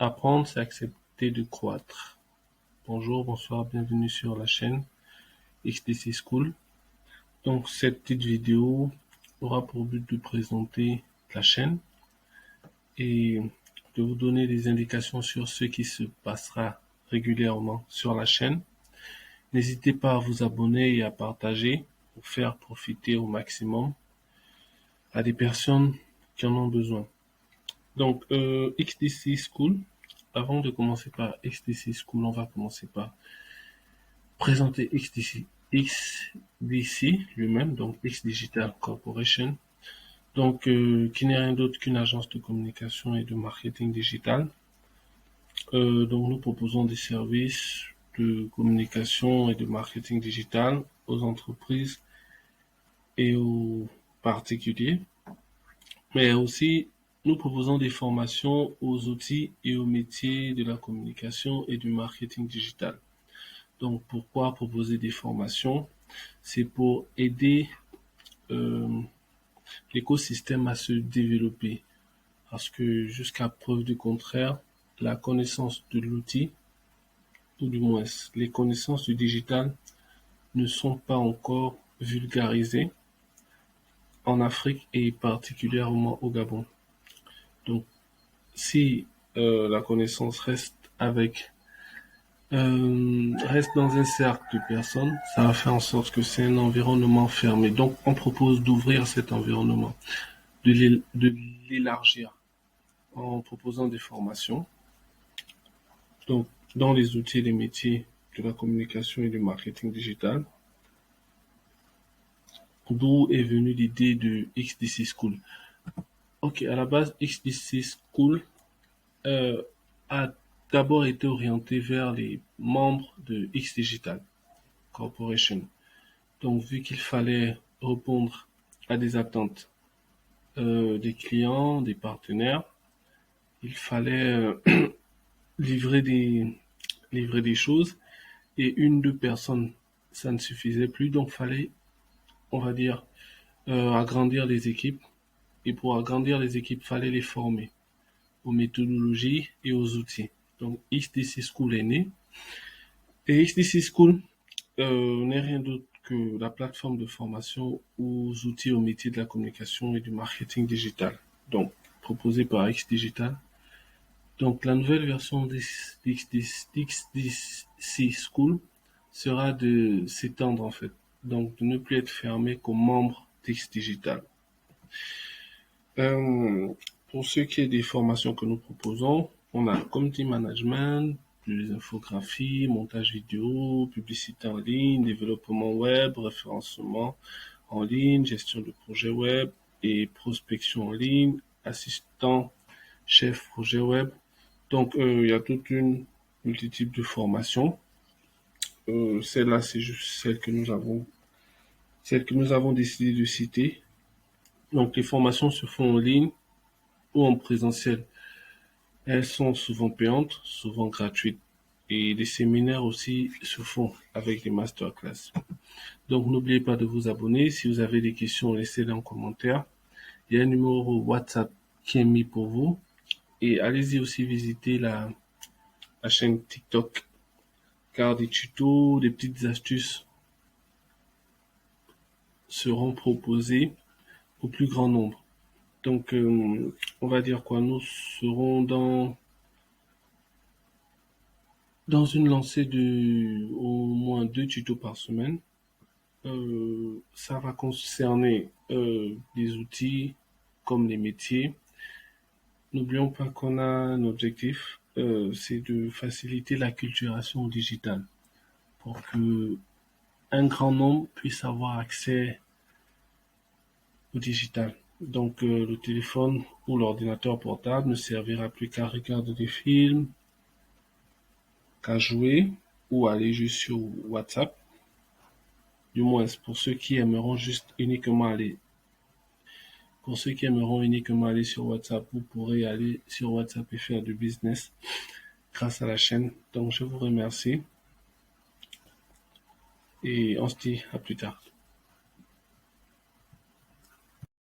Apprendre, c'est accepter de croître. Bonjour, bonsoir, bienvenue sur la chaîne XDC School. Donc, cette petite vidéo aura pour but de présenter la chaîne et de vous donner des indications sur ce qui se passera régulièrement sur la chaîne. N'hésitez pas à vous abonner et à partager pour faire profiter au maximum à des personnes qui en ont besoin. Donc, XDC School, avant de commencer par XDC School, on va commencer par présenter XDC lui-même, donc X Digital Corporation, donc qui n'est rien d'autre qu'une agence de communication et de marketing digital. Donc nous proposons des services de communication et de marketing digital aux entreprises et aux particuliers, mais aussi nous proposons des formations aux outils et aux métiers de la communication et du marketing digital. Donc pourquoi proposer des formations? C'est pour aider l'écosystème à se développer. Parce que jusqu'à preuve du contraire, la connaissance de l'outil, ou du moins les connaissances du digital, ne sont pas encore vulgarisées en Afrique et particulièrement au Gabon. Donc si la connaissance reste dans un cercle de personnes, ça va faire en sorte que c'est un environnement fermé. Donc, on propose d'ouvrir cet environnement, de l'élargir en proposant des formations. Donc, dans les outils et les métiers de la communication et du marketing digital, d'où est venue l'idée de XDC School. Ok, à la base, XDC School a d'abord été orienté vers les membres de X Digital Corporation. Donc, vu qu'il fallait répondre à des attentes des clients, des partenaires, il fallait livrer des choses et une, deux personnes, ça ne suffisait plus. Donc, fallait, on va dire, agrandir les équipes. Et pour agrandir les équipes, fallait les former aux méthodologies et aux outils. Donc, XDC School est né. Et XDC School n'est rien d'autre que la plateforme de formation aux outils au métier de la communication et du marketing digital. Donc, proposée par X Digital. Donc, la nouvelle version d'XDC School sera de s'étendre en fait. Donc, de ne plus être fermé qu'aux membres d'X Digital. Pour ce qui est des formations que nous proposons, on a community management, des infographies, montage vidéo, publicité en ligne, développement web, référencement en ligne, gestion de projet web et prospection en ligne, assistant chef projet web. Donc, il y a toute une multitude de formations. Celle-là, c'est juste celle que nous avons décidé de citer. Donc, les formations se font en ligne ou en présentiel. Elles sont souvent payantes, souvent gratuites. Et les séminaires aussi se font avec des masterclass. Donc, n'oubliez pas de vous abonner. Si vous avez des questions, laissez-les en commentaire. Il y a un numéro WhatsApp qui est mis pour vous. Et allez-y aussi visiter la chaîne TikTok, car des tutos, des petites astuces seront proposées au plus grand nombre. Donc, on va dire quoi, nous serons dans une lancée de au moins 2 tutos par semaine. Ça va concerner des outils comme les métiers. N'oublions pas qu'on a un objectif, c'est de faciliter l'acculturation digitale pour que un grand nombre puisse avoir accès au digital. Donc le téléphone ou l'ordinateur portable ne servira plus qu'à regarder des films, qu'à jouer ou aller juste sur WhatsApp. Du moins pour ceux qui aimeront uniquement aller sur WhatsApp, vous pourrez aller sur WhatsApp et faire du business grâce à la chaîne. Donc je vous remercie et on se dit à plus tard.